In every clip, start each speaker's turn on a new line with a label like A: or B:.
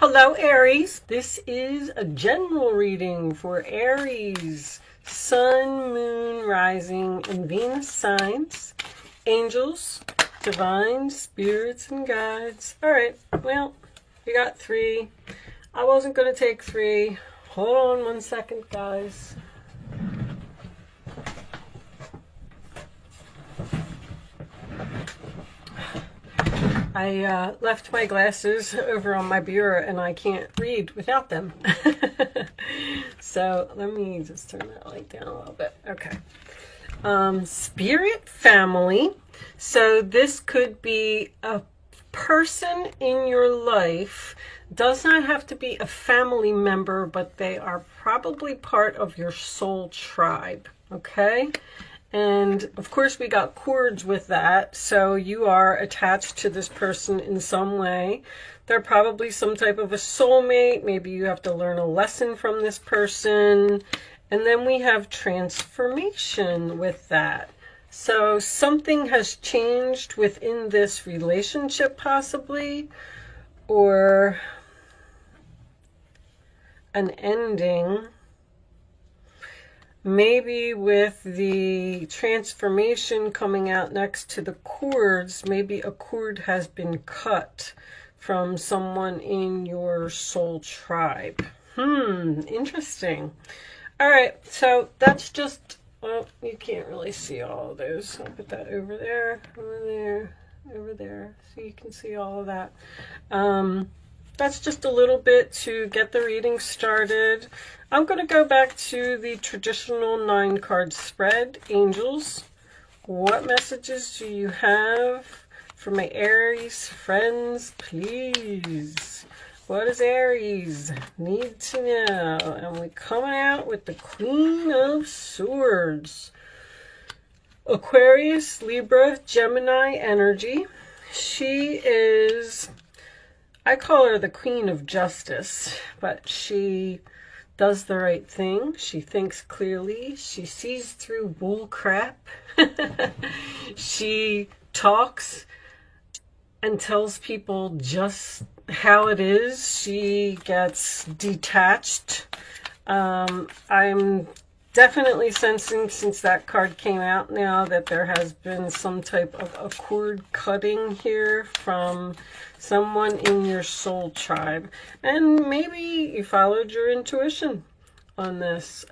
A: Hello, Aries. This is a general reading for Aries, Sun, Moon, Rising, and Venus signs, angels, divine spirits, and guides. All right, well, we got three. I wasn't going to take three. Hold on one second, guys. I left my glasses over on my bureau and I can't read without them. So let me just turn that light down a little bit. Okay. Spirit family. So this could be a person in your life. Does not have to be a family member, but they are probably part of your soul tribe. Okay. And of course we got cords with that, so you are attached to this person in some way. They're probably some type of a soulmate. Maybe you have to learn a lesson from this person. And then we have transformation with that. So something has changed within this relationship possibly, or an ending. Maybe with the transformation coming out next to the cords, maybe a cord has been cut from someone in your soul tribe. Interesting. All right, so that's just, well, you can't really see all of those. I'll put that over there, over there, so you can see all of that. That's just a little bit to get the reading started. I'm going to go back to the traditional 9-card spread. Angels, what messages do you have for my Aries friends, please? What does Aries need to know? And we're coming out with the Queen of Swords. Aquarius, Libra, Gemini energy. She is, I call her the Queen of Justice, but she does the right thing. She thinks clearly. She sees through bull crap. She talks and tells people just how it is. She gets detached. I'm definitely sensing, since that card came out now, that there has been some type of a cord cutting here from someone in your soul tribe. And maybe you followed your intuition on this.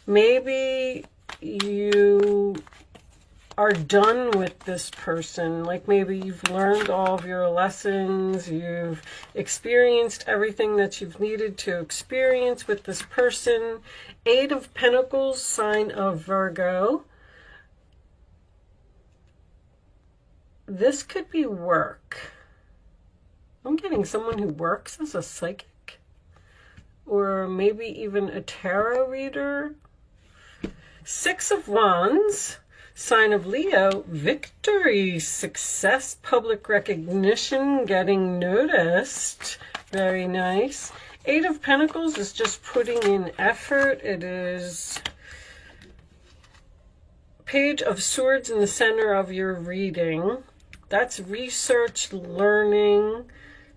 A: Maybe you are done with this person. Like maybe you've learned all of your lessons. You've experienced everything that you've needed to experience with this person. 8 of Pentacles, sign of Virgo. This could be work. I'm getting someone who works as a psychic, or maybe even a tarot reader. 6 of Wands, sign of Leo, victory, success, public recognition, getting noticed. Very nice. 8 of Pentacles is just putting in effort. It is Page of Swords in the center of your reading. That's research, learning.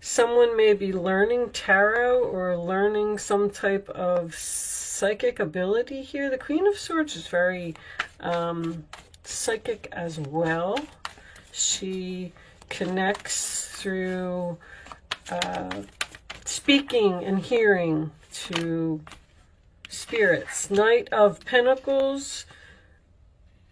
A: Someone may be learning tarot or learning some type of psychic ability here. The Queen of Swords is very psychic as well. She connects through speaking and hearing to spirits. Knight of Pentacles,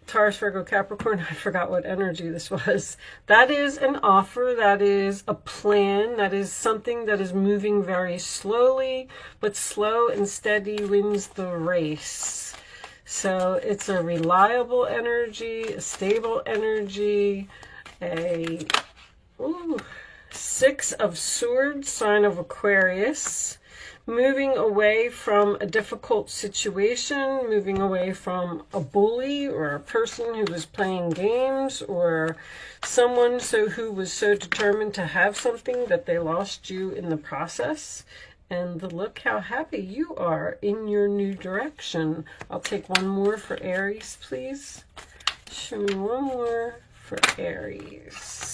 A: Taurus, Virgo, Capricorn. I forgot what energy this was. That is an offer. That is a plan. That is something that is moving very slowly, but slow and steady wins the race. So it's a reliable energy, a stable energy, a 6 of Swords, sign of Aquarius. Moving away from a difficult situation, moving away from a bully or a person who was playing games, or someone who was so determined to have something that they lost you in the process. And look how happy you are in your new direction. I'll take one more for Aries, please. Show me one more for Aries.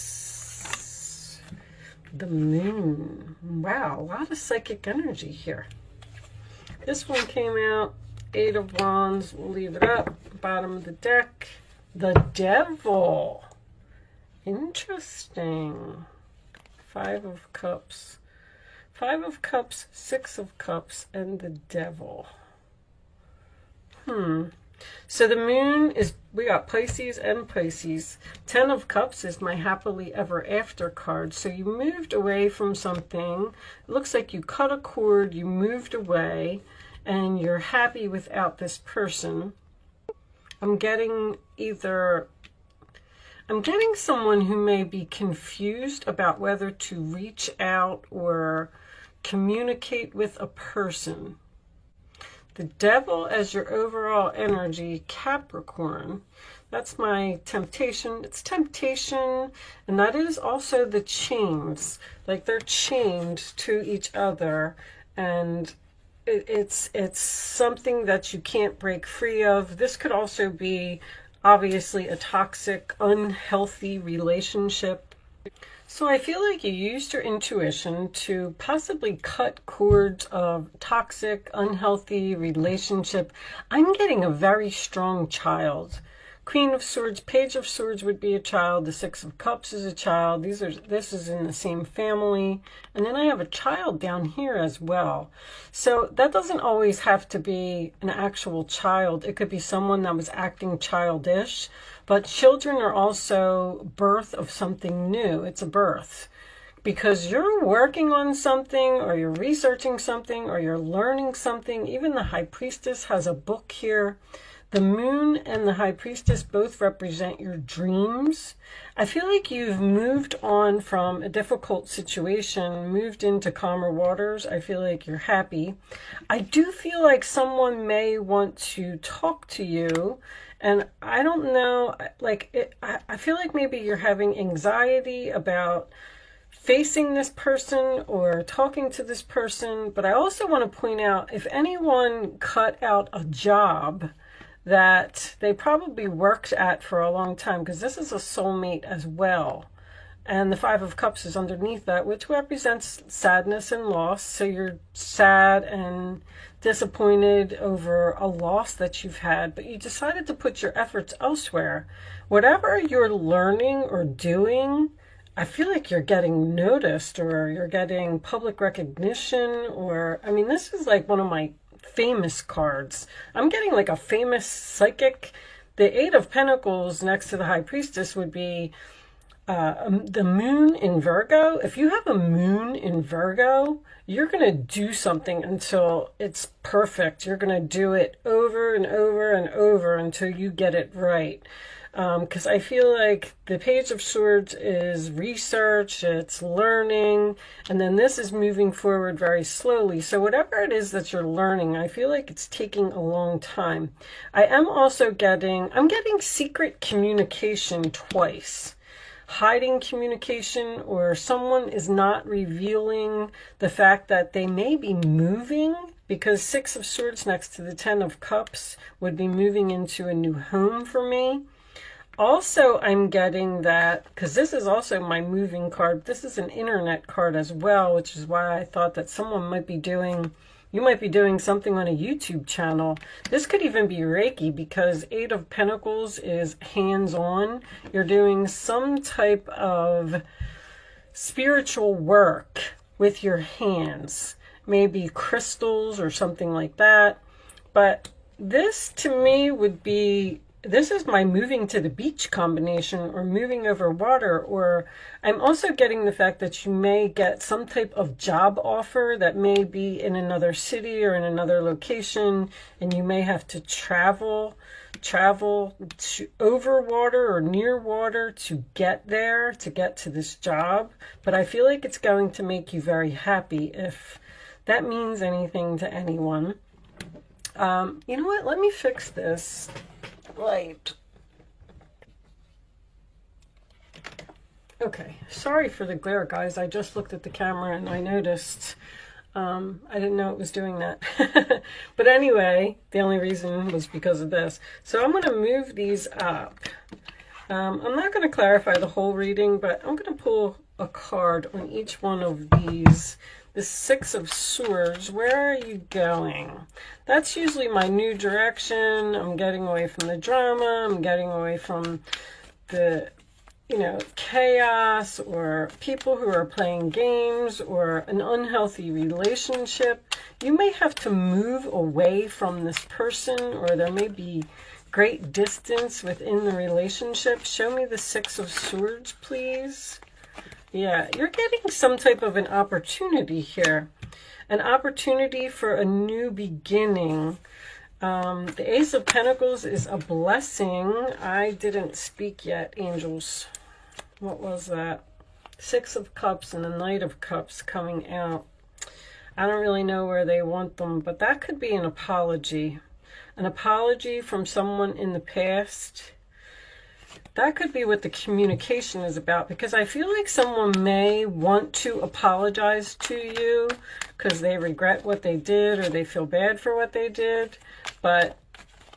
A: The Moon. Wow, a lot of psychic energy here. This one came out, 8 of Wands. We'll leave it up. Bottom of the deck. The Devil. Interesting. 5 of Cups. 5 of Cups, 6 of Cups, and the Devil. So the Moon is, we got Pisces and Pisces. 10 of Cups is my happily ever after card. So you moved away from something. It looks like you cut a cord, you moved away, and you're happy without this person. I'm getting someone who may be confused about whether to reach out or communicate with a person. The Devil as your overall energy, Capricorn. That's my temptation. It's temptation, and that is also the chains. Like they're chained to each other, and it's something that you can't break free of. This could also be obviously a toxic, unhealthy relationship. So I feel like you used your intuition to possibly cut cords of toxic, unhealthy relationship. I'm getting a very strong child. Queen of Swords, Page of Swords would be a child. The 6 of Cups is a child. This is in the same family. And then I have a child down here as well. So that doesn't always have to be an actual child. It could be someone that was acting childish. But children are also birth of something new. It's a birth. Because you're working on something, or you're researching something, or you're learning something. Even the High Priestess has a book here. The Moon and the High Priestess both represent your dreams. I feel like you've moved on from a difficult situation, moved into calmer waters. I feel like you're happy. I do feel like someone may want to talk to you, and I don't know, I feel like maybe you're having anxiety about facing this person or talking to this person. But I also want to point out, if anyone cut out a job that they probably worked at for a long time, because this is a soulmate as well. And the 5 of Cups is underneath that, which represents sadness and loss. So you're sad and disappointed over a loss that you've had, but you decided to put your efforts elsewhere. Whatever you're learning or doing, I feel like you're getting noticed, or you're getting public recognition, or, I mean, this is like one of my famous cards. I'm getting like a famous psychic. The 8 of Pentacles next to the High Priestess would be the Moon in Virgo. If you have a Moon in Virgo, you're going to do something until it's perfect. You're going to do it over and over and over until you get it right. Because I feel like the Page of Swords is research, it's learning, and then this is moving forward very slowly. So whatever it is that you're learning, I feel like it's taking a long time. I am also I'm getting secret communication twice. Hiding communication, or someone is not revealing the fact that they may be moving, because 6 of Swords next to the 10 of Cups would be moving into a new home for me. Also, I'm getting that, because this is also my moving card, this is an internet card as well, which is why I thought that someone might be doing, you might be doing something on a YouTube channel. This could even be Reiki, because 8 of Pentacles is hands-on. You're doing some type of spiritual work with your hands, maybe crystals or something like that. But this to me would be, this is my moving to the beach combination, or moving over water. Or I'm also getting the fact that you may get some type of job offer that may be in another city or in another location, and you may have to travel over water or near water to get there, to get to this job. But I feel like it's going to make you very happy, if that means anything to anyone. You know what? Let me fix this light. Okay, sorry for the glare, guys. I just looked at the camera and I noticed. I didn't know it was doing that. But anyway, the only reason was because of this. So I'm going to move these up. I'm not going to clarify the whole reading, but I'm going to pull a card on each one of these. The Six of Swords, where are you going? That's usually my new direction. I'm getting away from the drama. I'm getting away from the, chaos, or people who are playing games, or an unhealthy relationship. You may have to move away from this person, or there may be great distance within the relationship. Show me the Six of Swords, please. Yeah, you're getting some type of an opportunity here. An opportunity for a new beginning. The Ace of Pentacles is a blessing. I didn't speak yet, angels. What was that? Six of Cups and the Knight of Cups coming out. I don't really know where they want them, but that could be an apology. An apology from someone in the past. That could be what the communication is about, because I feel like someone may want to apologize to you because they regret what they did or they feel bad for what they did. But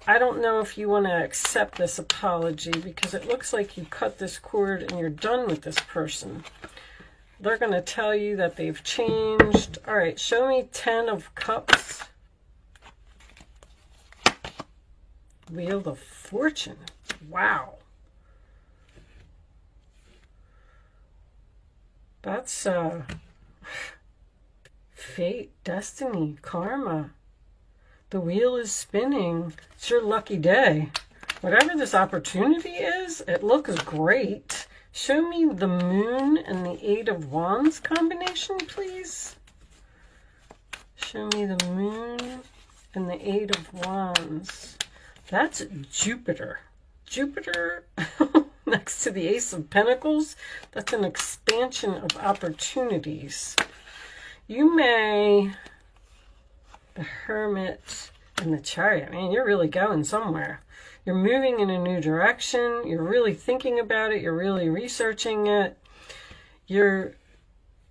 A: I don't know if you want to accept this apology, because it looks like you cut this cord and you're done with this person. They're going to tell you that they've changed. All right, show me 10 of Cups. Wheel of Fortune. Wow. That's fate, destiny, karma. The wheel is spinning. It's your lucky day. Whatever this opportunity is, it looks great. Show me the Moon and the Eight of Wands combination, please. Show me the Moon and the Eight of Wands. That's Jupiter. Jupiter next to the Ace of Pentacles. That's an expansion of opportunities. You may, the Hermit and the Chariot. Man, you're really going somewhere. You're moving in a new direction. You're really thinking about it. You're really researching it. You're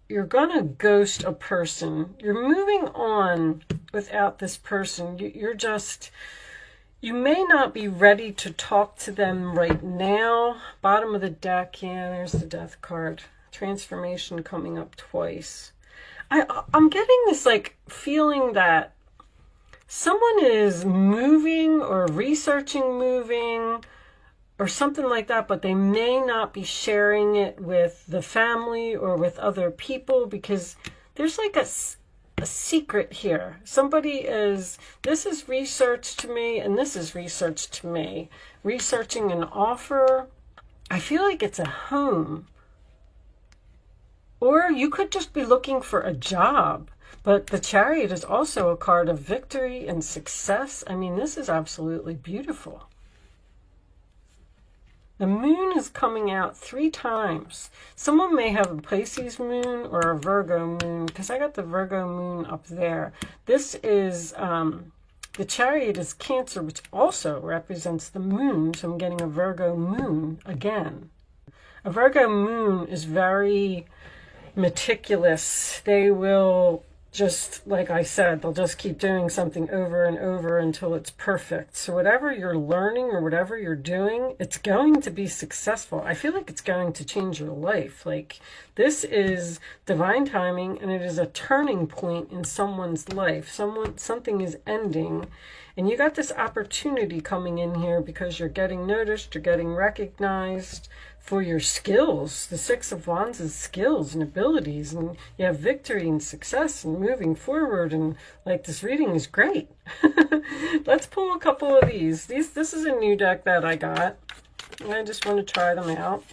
A: going to ghost a person. You're moving on without this person. You may not be ready to talk to them right now. Bottom of the deck, yeah, there's the Death card. Transformation coming up twice. I'm getting this feeling that someone is moving or researching moving or something like that, but they may not be sharing it with the family or with other people, because there's a secret here. This is research to me, and this is research to me. Researching an offer. I feel like it's a home. Or you could just be looking for a job. But the Chariot is also a card of victory and success. I mean, this is absolutely beautiful. The Moon is coming out 3 times. Someone may have a Pisces moon or a Virgo moon, because I got the Virgo moon up there. This is, the Chariot is Cancer, which also represents the moon. So I'm getting a Virgo moon again. A Virgo moon is very meticulous. They will just, like I said, they'll just keep doing something over and over until it's perfect. So whatever you're learning or whatever you're doing, it's going to be successful. I feel like it's going to change your life. This is divine timing, and it is a turning point in someone's life. Something is ending, and you got this opportunity coming in here because you're getting noticed, you're getting recognized for your skills. The Six of Wands is skills and abilities, and you have victory and success and moving forward, and this reading is great. Let's pull a couple of these. This is a new deck that I got, and I just want to try them out.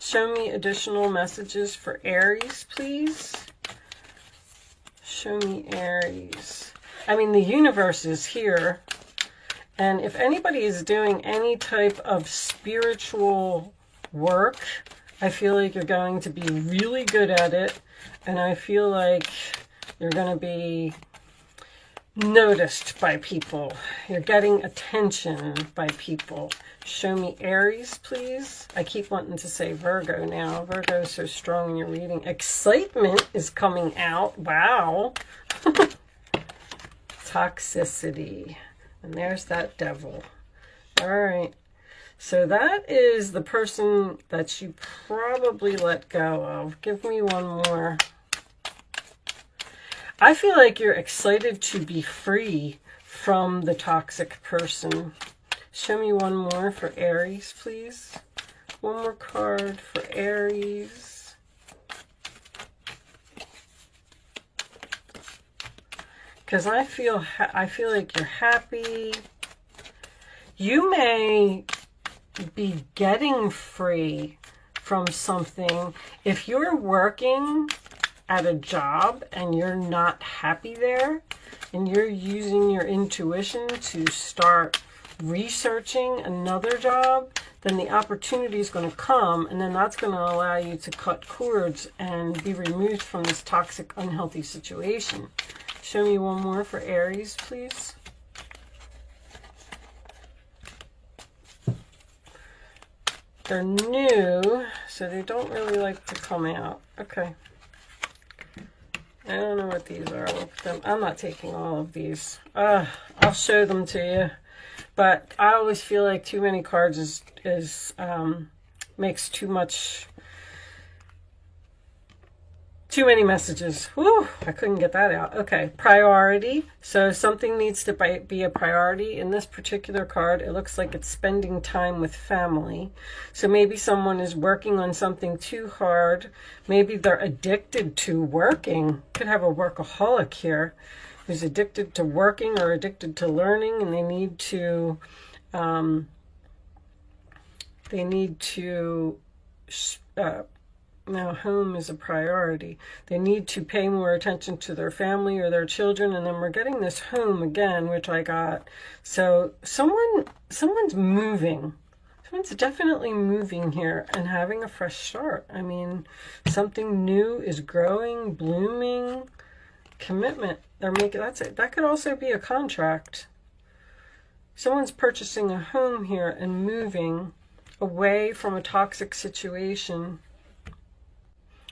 A: Show me additional messages for Aries, please. Show me Aries. I mean, the universe is here, and if anybody is doing any type of spiritual work, I feel like you're going to be really good at it, and I feel like you're going to be noticed by people. You're getting attention by people. Show me Aries, please. I keep wanting to say Virgo now. Virgo is so strong in your reading. Excitement is coming out. Wow. Toxicity. And there's that devil. All right. So that is the person that you probably let go of. Give me one more. I feel like you're excited to be free from the toxic person. Show me one more for Aries, please. One more card for Aries. Because I feel like you're happy. You may be getting free from something. If you're working at a job and you're not happy there, and you're using your intuition to start researching another job, then the opportunity is going to come, and then that's going to allow you to cut cords and be removed from this toxic, unhealthy situation. Show me one more for Aries, please. They're new, so they don't really like to come out. Okay. I don't know what these are. I'll put them. I'm not taking all of these. I'll show them to you. But I always feel like too many cards makes too many messages. Whew, I couldn't get that out. Okay, priority. So something needs to be a priority. In this particular card, it looks like it's spending time with family. So maybe someone is working on something too hard. Maybe they're addicted to working. Could have a workaholic here who's addicted to working or addicted to learning, and they need to now home is a priority. They need to pay more attention to their family or their children, and then we're getting this home again, which I got. So someone's moving. Someone's definitely moving here and having a fresh start. I mean, something new is growing, blooming. Commitment. They're making, that's it. That could also be a contract. Someone's purchasing a home here and moving away from a toxic situation.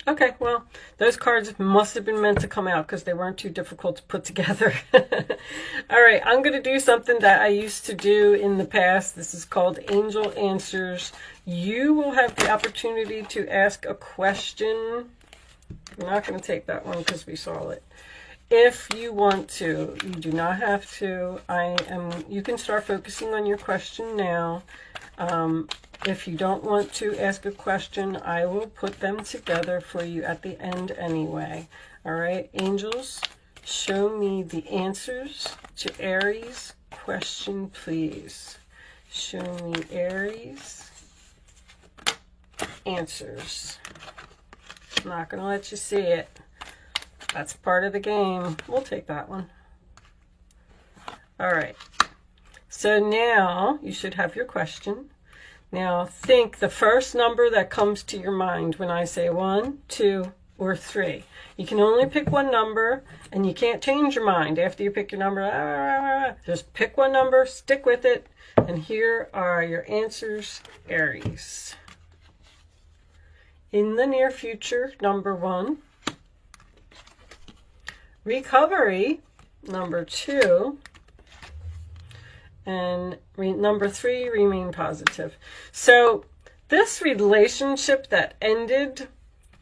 A: Okay, well, those cards must have been meant to come out because they weren't too difficult to put together. All right, I'm going to do something that I used to do in the past. This is called Angel Answers. You will have the opportunity to ask a question. I'm not going to take that one because we saw it. If you want to, you do not have to. You can start focusing on your question now. If you don't want to ask a question, I will put them together for you at the end anyway. All right, angels, show me the answers to Aries question, please. Show me Aries answers. I'm not going to let you see it. That's part of the game. We'll take that one. All right. So now you should have your question. Now think the first number that comes to your mind when I say 1, 2, or 3. You can only pick one number, and you can't change your mind after you pick your number. Just pick one number, stick with it, and here are your answers, Aries. In the near future, number 1. Recovery, number 2. And number 3, remain positive. So this relationship that ended,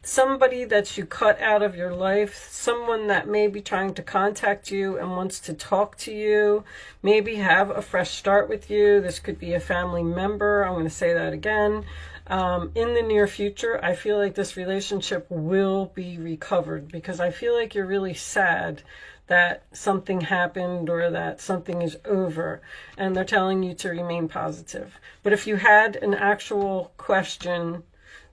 A: somebody that you cut out of your life, someone that may be trying to contact you and wants to talk to you, maybe have a fresh start with you. This could be a family member. I'm going to say that again. In the near future, I feel like this relationship will be recovered because I feel like you're really sad that something happened or that something is over, and they're telling you to remain positive. But if you had an actual question,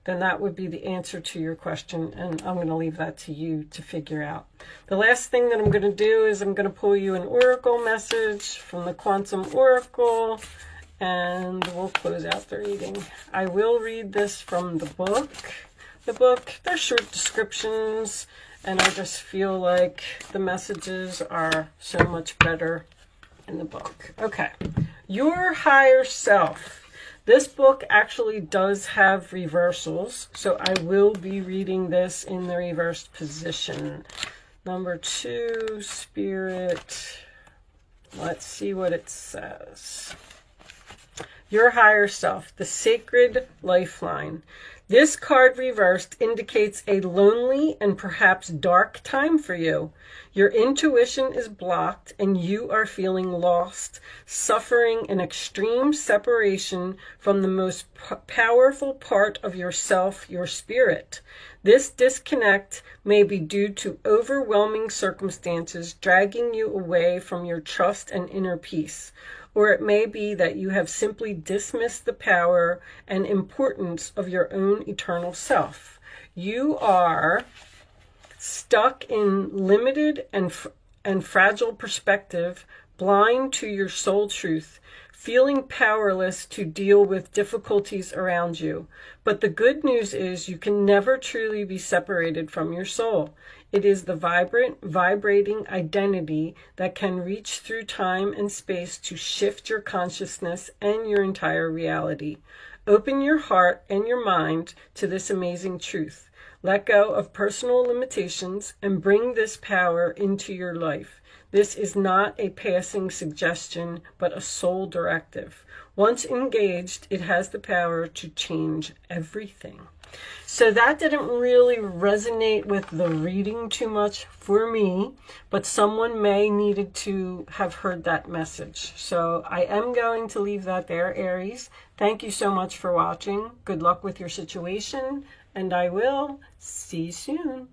A: then that would be the answer to your question, and I'm going to leave that to you to figure out. The last thing that I'm going to do is I'm going to pull you an oracle message from the Quantum Oracle, and we'll close out the reading. I will read this from the book. They're short descriptions, and I just feel like the messages are so much better in the book. Okay, your higher self. This book actually does have reversals, so I will be reading this in the reversed position. Number 2, Spirit. Let's see what it says. your higher self, the sacred lifeline. This card reversed indicates a lonely and perhaps dark time for you. Your intuition is blocked and you are feeling lost, suffering an extreme separation from the most powerful part of yourself, your spirit. This disconnect may be due to overwhelming circumstances dragging you away from your trust and inner peace. Or it may be that you have simply dismissed the power and importance of your own eternal self. You are stuck in limited and fragile perspective, blind to your soul truth, feeling powerless to deal with difficulties around you. But the good news is you can never truly be separated from your soul. It is the vibrant, vibrating identity that can reach through time and space to shift your consciousness and your entire reality. Open your heart and your mind to this amazing truth. Let go of personal limitations and bring this power into your life. This is not a passing suggestion, but a soul directive. Once engaged, it has the power to change everything. So that didn't really resonate with the reading too much for me, but someone may needed to have heard that message. So I am going to leave that there, Aries. Thank you so much for watching. Good luck with your situation, and I will see you soon.